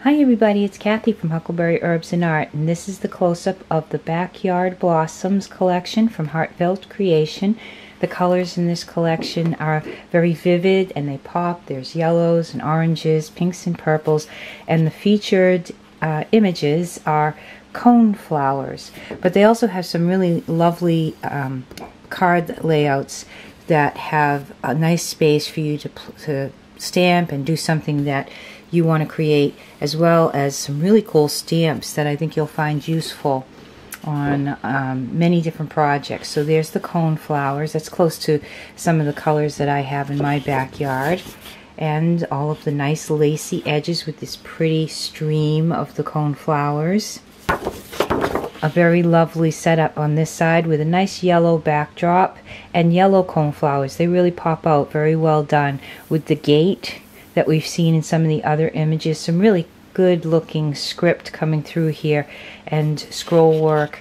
Hi everybody, it's Kathy from Huckleberry Herbs and Art, and this is the close-up of the Backyard Blossoms collection from Heartfelt Creation. The colors in this collection are very vivid and they pop. There's yellows and oranges, pinks and purples, and the featured images are coneflowers. But they also have some really lovely card layouts that have a nice space for you to stamp and do something that you want to create, as well as some really cool stamps that I think you'll find useful on many different projects. So there's the coneflowers. That's close to some of the colors that I have in my backyard, and all of the nice lacy edges with this pretty stream of the coneflowers. A very lovely setup on this side with a nice yellow backdrop and yellow coneflowers. They really pop out. Very well done with the gate that we've seen in some of the other images. Some really good looking script coming through here, and scroll work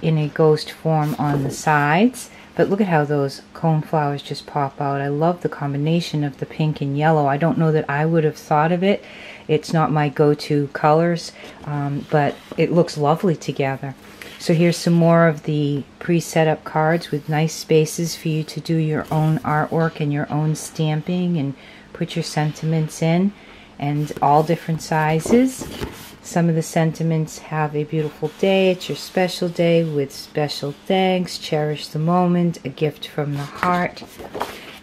in a ghost form on the sides. But look at how those coneflowers just pop out. I love the combination of the pink and yellow. I don't know that I would have thought of it. It's not my go-to colors, but it looks lovely together. So here's some more of the pre-set up cards with nice spaces for you to do your own artwork and your own stamping and put your sentiments in, and all different sizes. Some of the sentiments have a beautiful day, it's your special day with special thanks, cherish the moment, a gift from the heart.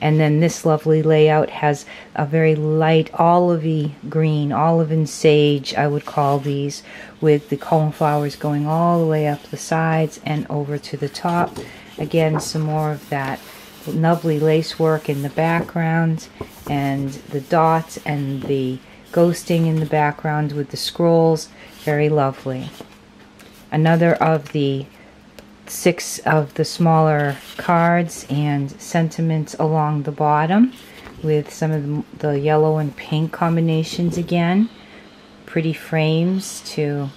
And then this lovely layout has a very light olivey green, olive and sage I would call these, with the coneflowers going all the way up the sides and over to the top. Again, some more of that lovely lace work in the background, and the dots and the ghosting in the background with the scrolls. Very lovely. Another of the 6 of the smaller cards and sentiments along the bottom with some of the yellow and pink combinations again. Pretty frames to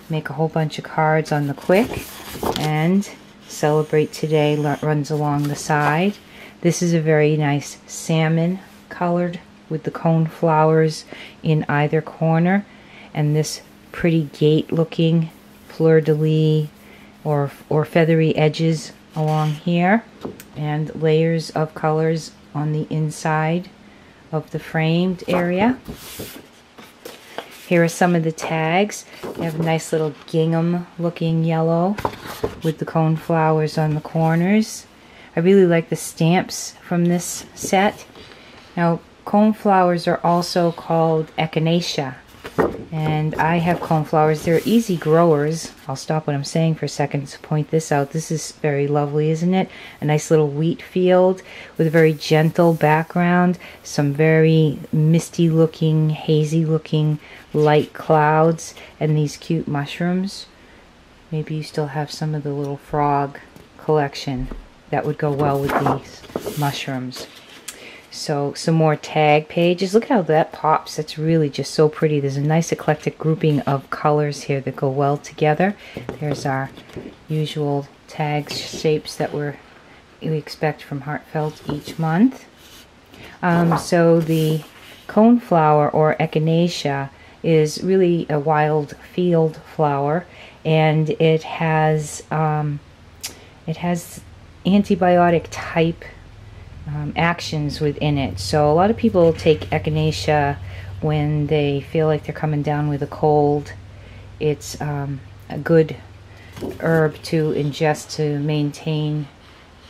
make a whole bunch of cards on the quick. And Celebrate Today runs along the side. This is a very nice salmon colored with the coneflowers in either corner, and this pretty gate looking fleur-de-lis or feathery edges along here, and layers of colors on the inside of the framed area. Here are some of the tags. They have a nice little gingham looking yellow with the coneflowers on the corners. I really like the stamps from this set. Now, coneflowers are also called echinacea, and I have coneflowers. They're easy growers. I'll stop what I'm saying for a second to point this out. This is very lovely, isn't it? A nice little wheat field with a very gentle background, some very misty looking, hazy looking light clouds, and these cute mushrooms. Maybe you still have some of the little frog collection. That would go well with these mushrooms. So some more tag pages. Look at how that pops. That's really just so pretty. There's a nice eclectic grouping of colors here that go well together. There's our usual tag shapes that we expect from Heartfelt each month. So the coneflower, or echinacea, is really a wild field flower, and it has antibiotic type actions within it. So a lot of people take echinacea when they feel like they're coming down with a cold. It's a good herb to ingest to maintain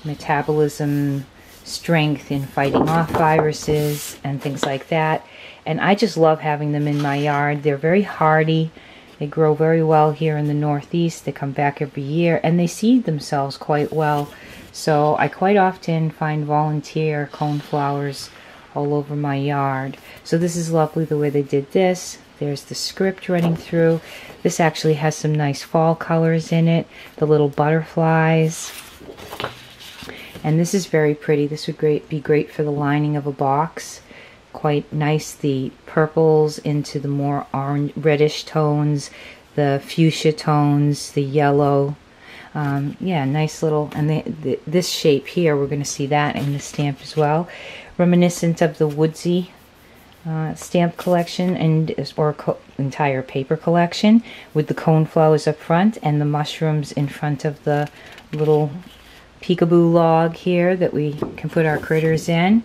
metabolism strength in fighting off viruses and things like that. And I just love having them in my yard. They're very hardy. They grow very well here in the Northeast. They come back every year, and they seed themselves quite well. So I quite often find volunteer coneflowers all over my yard. So this is lovely the way they did this. There's the script running through. This actually has some nice fall colors in it. The little butterflies. And this is very pretty. This would be great for the lining of a box. Quite nice. The purples into the more orange, reddish tones, the fuchsia tones, the yellow. Yeah, nice little, and this shape here, we're going to see that in the stamp as well. Reminiscent of the woodsy stamp collection entire paper collection with the coneflowers up front and the mushrooms in front of the little peekaboo log here that we can put our critters in.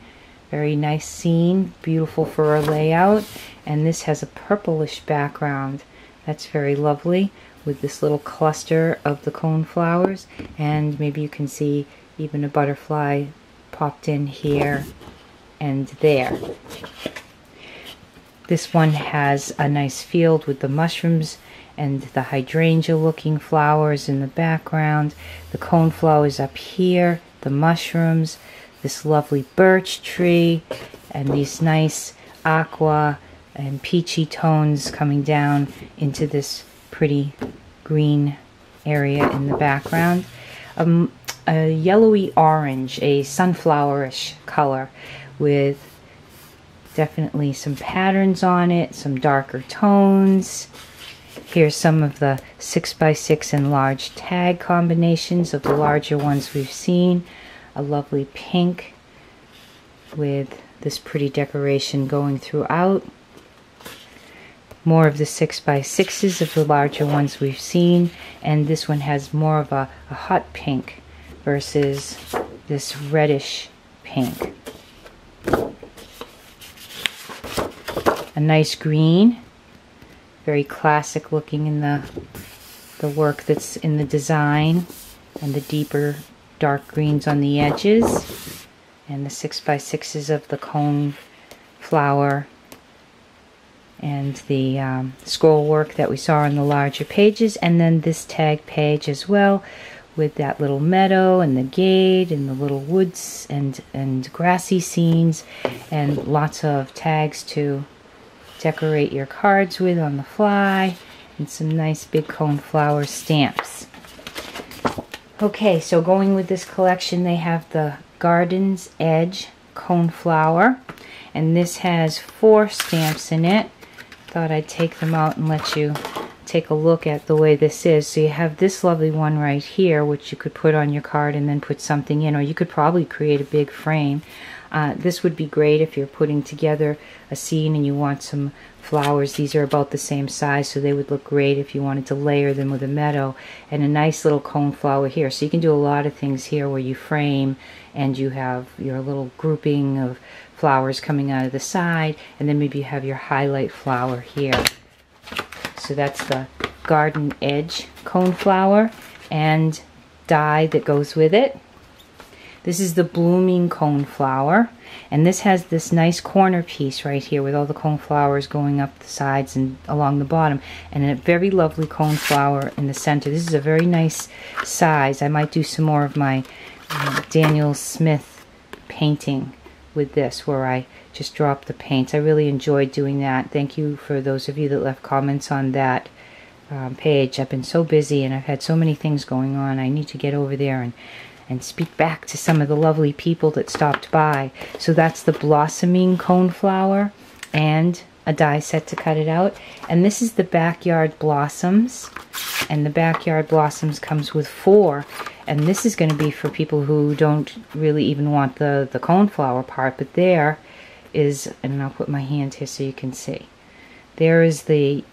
Very nice scene, beautiful for our layout. And this has a purplish background. That's very lovely with this little cluster of the coneflowers, and maybe you can see even a butterfly popped in here and there. This one has a nice field with the mushrooms and the hydrangea looking flowers in the background, the coneflowers up here, the mushrooms, this lovely birch tree, and these nice aqua and peachy tones coming down into this pretty green area in the background. A yellowy orange, a sunflowerish color with definitely some patterns on it, some darker tones. Here's some of the 6x6 and large tag combinations of the larger ones we've seen. A lovely pink with this pretty decoration going throughout. More of the 6x6s of the larger ones we've seen, and this one has more of a hot pink versus this reddish pink. A nice green, very classic looking in the work that's in the design, and the deeper dark greens on the edges, and the 6x6s of the cone flower and the scroll work that we saw on the larger pages, and then this tag page as well with that little meadow and the gate and the little woods and grassy scenes, and lots of tags to decorate your cards with on the fly, and some nice big coneflower stamps. Okay, so going with this collection, they have the Garden's Edge coneflower, and this has 4 stamps in it. Thought I'd take them out and let you take a look at the way this is. So you have this lovely one right here, which you could put on your card and then put something in, or you could probably create a big frame. This would be great if you're putting together a scene and you want some flowers. These are about the same size, so they would look great if you wanted to layer them with a meadow, and a nice little coneflower here. So you can do a lot of things here where you frame and you have your little grouping of flowers coming out of the side, and then maybe you have your highlight flower here. So that's the Garden Edge coneflower and die that goes with it. This is the blooming coneflower, and this has this nice corner piece right here with all the coneflowers going up the sides and along the bottom, and a very lovely coneflower in the center. This is a very nice size. I might do some more of my Daniel Smith painting with this, where I just drop the paints. I really enjoyed doing that. Thank you for those of you that left comments on that page. I've been so busy and I've had so many things going on. I need to get over there and speak back to some of the lovely people that stopped by. So that's the blossoming coneflower and a die set to cut it out. And this is the Backyard Blossoms, and the Backyard Blossoms comes with 4. And this is going to be for people who don't really even want the coneflower part, but there is, and I'll put my hand here so you can see. There is the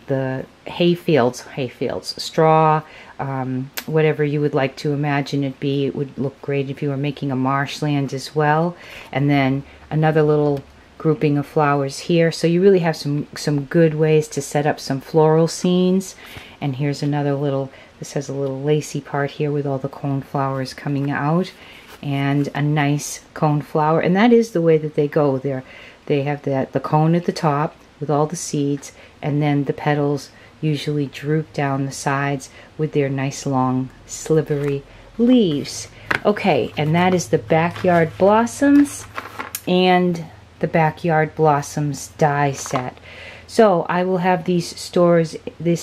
hayfields, straw, whatever you would like to imagine it be. It would look great if you were making a marshland as well. And then another little grouping of flowers here. So you really have some good ways to set up some floral scenes. And here's another little, this has a little lacy part here with all the coneflowers coming out, and a nice coneflower. And that is the way that they go there. They have the cone at the top with all the seeds, and then the petals usually droop down the sides with their nice long slivery leaves. Okay, and that is the Backyard Blossoms and the Backyard Blossoms die set. So I will have this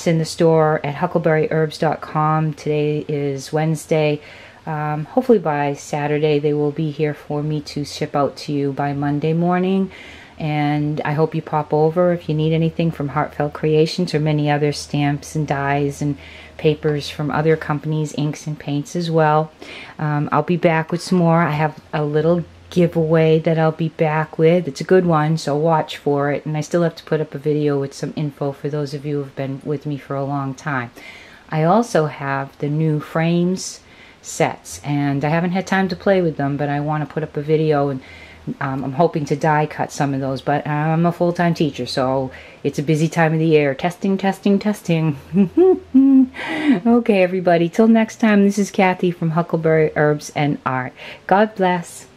in the store at HuckleberryHerbs.com. Today is Wednesday. Hopefully by Saturday they will be here for me to ship out to you by Monday morning. And I hope you pop over if you need anything from Heartfelt Creations, or many other stamps and dies and papers from other companies, inks and paints as well. I'll be back with some more. I have a little giveaway that I'll be back with. It's a good one, so watch for it. And I still have to put up a video with some info for those of you who have been with me for a long time. I also have the new frames sets, and I haven't had time to play with them, but I want to put up a video, and I'm hoping to die cut some of those, but I'm a full-time teacher, so it's a busy time of the year. Testing, testing, testing. Okay, everybody, till next time, this is Kathy from Huckleberry Herbs and Art. God bless.